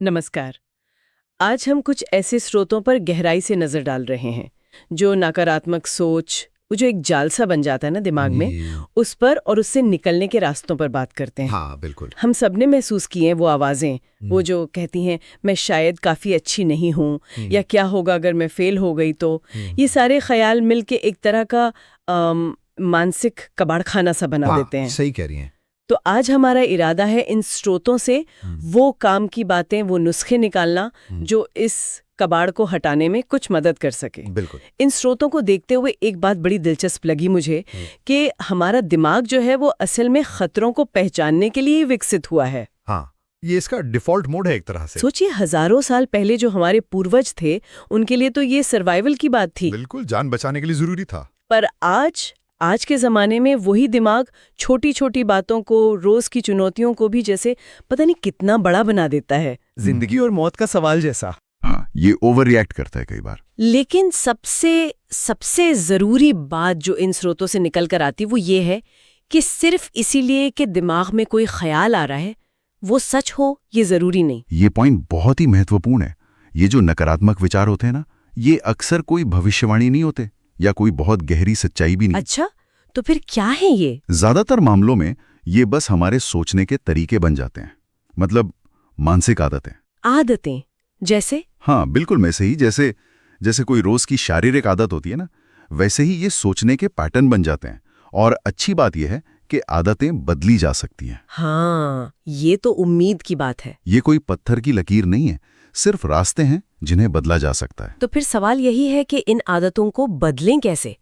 नमस्कार। आज हम कुछ ऐसे स्रोतों पर गहराई से नजर डाल रहे हैं जो नकारात्मक सोच, वो जो एक जाल सा बन जाता है ना दिमाग में, उस पर और उससे निकलने के रास्तों पर बात करते हैं। हाँ बिल्कुल। हम सबने महसूस किए हैं वो आवाजें, वो जो कहती हैं मैं शायद काफी अच्छी नहीं हूँ, या क्या होगा अगर मैं फेल हो गई तो। ये सारे ख्याल मिलके एक तरह का मानसिक कबाड़खाना सा बना देते हैं। सही कह रही हैं। तो आज हमारा इरादा है इन स्रोतों से वो काम की बातें, वो नुस्खे निकालना जो इस कबाड़ को हटाने में कुछ मदद कर सके। बिल्कुल। इन स्रोतों को देखते हुए एक बात बड़ी दिलचस्प लगी मुझे कि हमारा दिमाग जो है वो असल में खतरों को पहचानने के लिए विकसित हुआ है। हाँ, ये इसका डिफॉल्ट मोड है एक तरह से। सोचिए, हजारों साल पहले जो हमारे पूर्वज थे उनके लिए तो ये सर्वाइवल की बात थी। बिल्कुल, जान बचाने के लिए जरूरी था। पर आज के जमाने में वही दिमाग छोटी छोटी बातों को, रोज की चुनौतियों को भी जैसे पता नहीं कितना बड़ा बना देता है। जिंदगी और मौत का सवाल जैसा। हाँ, ये ओवर रिएक्ट करता है कई बार। लेकिन सबसे जरूरी बात जो इन स्रोतों से निकल कर आती वो ये है कि सिर्फ इसीलिए कि दिमाग में कोई ख्याल आ रहा है वो सच हो, ये जरूरी नहीं। ये पॉइंट बहुत ही महत्वपूर्ण है। ये जो नकारात्मक विचार होते हैं ना, ये अक्सर कोई भविष्यवाणी नहीं होते या कोई बहुत गहरी सच्चाई भी नहीं। अच्छा, तो फिर क्या है ये? ज्यादातर मामलों में ये बस हमारे सोचने के तरीके बन जाते हैं, मतलब मानसिक आदतें। आदतें जैसे? हाँ बिल्कुल, वैसे ही जैसे कोई रोज की शारीरिक आदत होती है ना, वैसे ही ये सोचने के पैटर्न बन जाते हैं। और अच्छी बात यह है कि आदतें बदली जा सकती हैं। हाँ, ये तो उम्मीद की बात है। ये कोई पत्थर की लकीर नहीं है, सिर्फ रास्ते हैं जिन्हें बदला जा सकता है। तो फिर सवाल यही है कि इन आदतों को बदलें कैसे?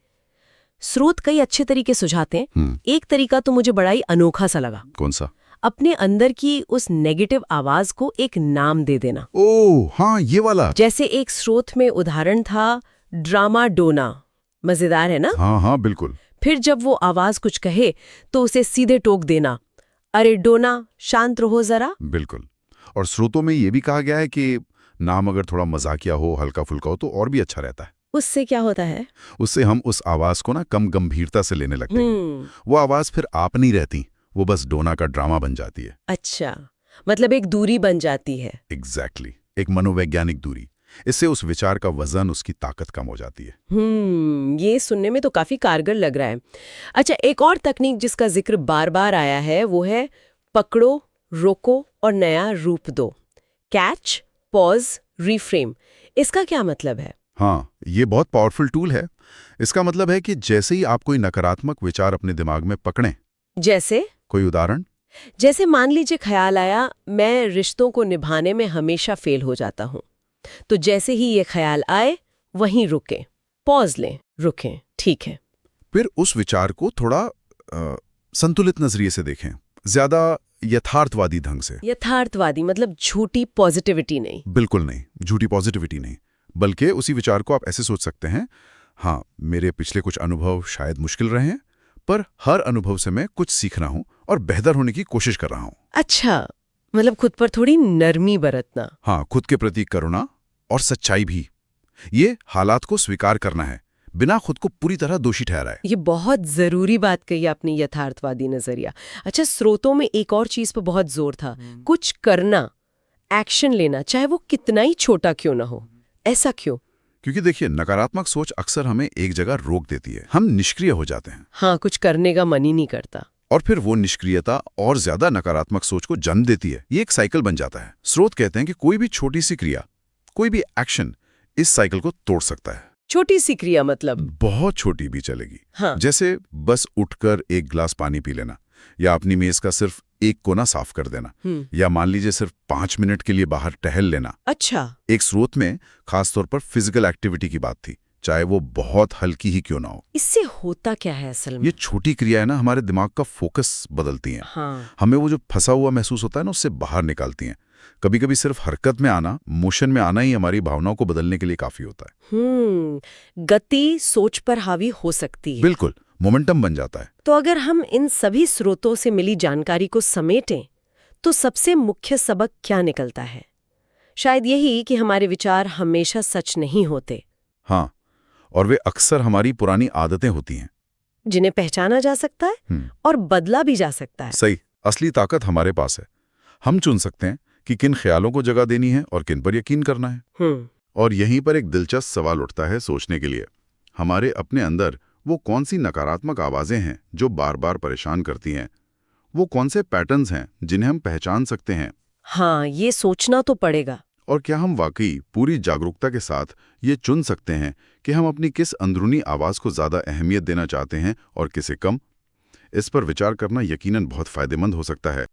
स्रोत कई अच्छे तरीके सुझाते हैं। एक तरीका तो मुझे बड़ा ही अनोखा सा लगा। कौन सा? अपने अंदर की उस नेगेटिव आवाज को एक नाम दे देना। ओह हाँ, ये वाला। जैसे एक स्रोत में उदाहरण था ड्रामा डोना। मजेदार है ना? हाँ हाँ बिल्कुल। फिर जब वो आवाज कुछ कहे तो उसे सीधे टोक देना, अरे डोना शांत रहो जरा। बिल्कुल। और स्रोतों में ये भी कहा गया है कि नाम अगर थोड़ा मजाकिया हो, हल्का फुल्का हो तो और भी अच्छा रहता है। उससे क्या होता है? उससे हम उस आवाज को ना कम गंभीरता से लेने लगते हैं। वो आवाज फिर आप नहीं रहती, वो बस डोना का ड्रामा बन जाती है। अच्छा, मतलब एक दूरी बन जाती है। एग्जैक्टली, एक मनोवैज्ञानिक दूरी। इससे उस विचार का वजन, उसकी ताकत कम हो जाती है। ये सुनने में तो काफी कारगर लग रहा है। अच्छा, एक और तकनीक जिसका जिक्र बार बार आया है वो है पकड़ो, रोको और नया रूप दो। Catch, pause, reframe. इसका क्या मतलब है? हाँ, ये बहुत पावरफुल टूल है। इसका मतलब है कि जैसे ही आप कोई नकारात्मक विचार अपने दिमाग में पकड़ें। जैसे? कोई उदाहरण? जैसे मान लीजिए ख्याल आया मैं रिश्तों को निभाने में हमेशा फेल हो जाता हूँ, तो जैसे ही ये ख्याल आए वहीं रुकें, पॉज लें, रुकें, ठीक है। फिर उस विचार को थोड़ा संतुलित नजरिए से देखें, ज्यादा यथार्थवादी ढंग से। यथार्थवादी मतलब झूठी पॉजिटिविटी नहीं? बिल्कुल नहीं, झूठी पॉजिटिविटी नहीं, बल्कि उसी विचार को आप ऐसे सोच सकते हैं, हाँ मेरे पिछले कुछ अनुभव शायद मुश्किल रहे हैं, पर हर अनुभव से मैं कुछ सीख रहा हूं और बेहतर होने की कोशिश कर रहा हूं। अच्छा, मतलब खुद पर थोड़ी नरमी बरतना। हाँ, खुद के प्रति करुणा और सच्चाई भी। ये हालात को स्वीकार करना है, बिना खुद को पूरी तरह दोषी ठहराए। ये बहुत जरूरी बात कही आपने, यथार्थवादी नजरिया। अच्छा, स्रोतों में एक और चीज पर बहुत जोर था, कुछ करना, एक्शन लेना, चाहे वो कितना ही छोटा क्यों ना हो। ऐसा क्यों? क्योंकि देखिए, नकारात्मक सोच अक्सर हमें एक जगह रोक देती है, हम निष्क्रिय हो जाते हैं। हाँ, कुछ करने का मन ही नहीं करता। और फिर वो निष्क्रियता और ज्यादा नकारात्मक सोच को जन्म देती है। ये एक साइकिल बन जाता है। स्रोत कहते हैं कि कोई भी छोटी सी क्रिया, कोई भी एक्शन इस साइकिल को तोड़ सकता है। छोटी सी क्रिया मतलब? बहुत छोटी भी चलेगी। हाँ। जैसे बस उठकर एक गिलास पानी पी लेना, या अपनी मेज का सिर्फ एक कोना साफ कर देना, या मान लीजिए सिर्फ 5 मिनट के लिए बाहर टहल लेना। अच्छा। एक स्रोत में खासतौर पर फिजिकल एक्टिविटी की बात थी, चाहे वो बहुत हल्की ही क्यों ना हो। इससे होता क्या है असल में? ये छोटी क्रिया है ना, हमारे दिमाग का फोकस बदलती हैं। हाँ। हमें वो जो फंसा हुआ महसूस होता है ना, उससे बाहर निकालती हैं। कभी कभी सिर्फ हरकत में आना, मोशन में आना ही हमारी भावनाओं को बदलने के लिए काफी होता है। गति सोच पर हावी हो सकती है। बिल्कुल, मोमेंटम बन जाता है। तो अगर हम इन सभी स्रोतों से मिली जानकारी को समेटें तो सबसे मुख्य सबक क्या निकलता है? शायद यही कि हमारे विचार हमेशा सच नहीं होते। हाँ, और वे अक्सर हमारी पुरानी आदतें होती हैं, जिन्हें पहचाना जा सकता है और बदला भी जा सकता है। सही, असली ताकत हमारे पास है। हम चुन सकते हैं कि किन ख्यालों को जगह देनी है और किन पर यकीन करना है। और यहीं पर एक दिलचस्प सवाल उठता है सोचने के लिए, हमारे अपने अंदर वो कौन सी नकारात्मक आवाज़ें हैं जो बार बार परेशान करती हैं? वो कौन से पैटर्न्स हैं जिन्हें हम पहचान सकते हैं? हाँ, ये सोचना तो पड़ेगा। और क्या हम वाकई पूरी जागरूकता के साथ ये चुन सकते हैं कि हम अपनी किस अंदरूनी आवाज़ को ज़्यादा अहमियत देना चाहते हैं और किसे कम? इस पर विचार करना यकीनन बहुत फायदेमंद हो सकता है।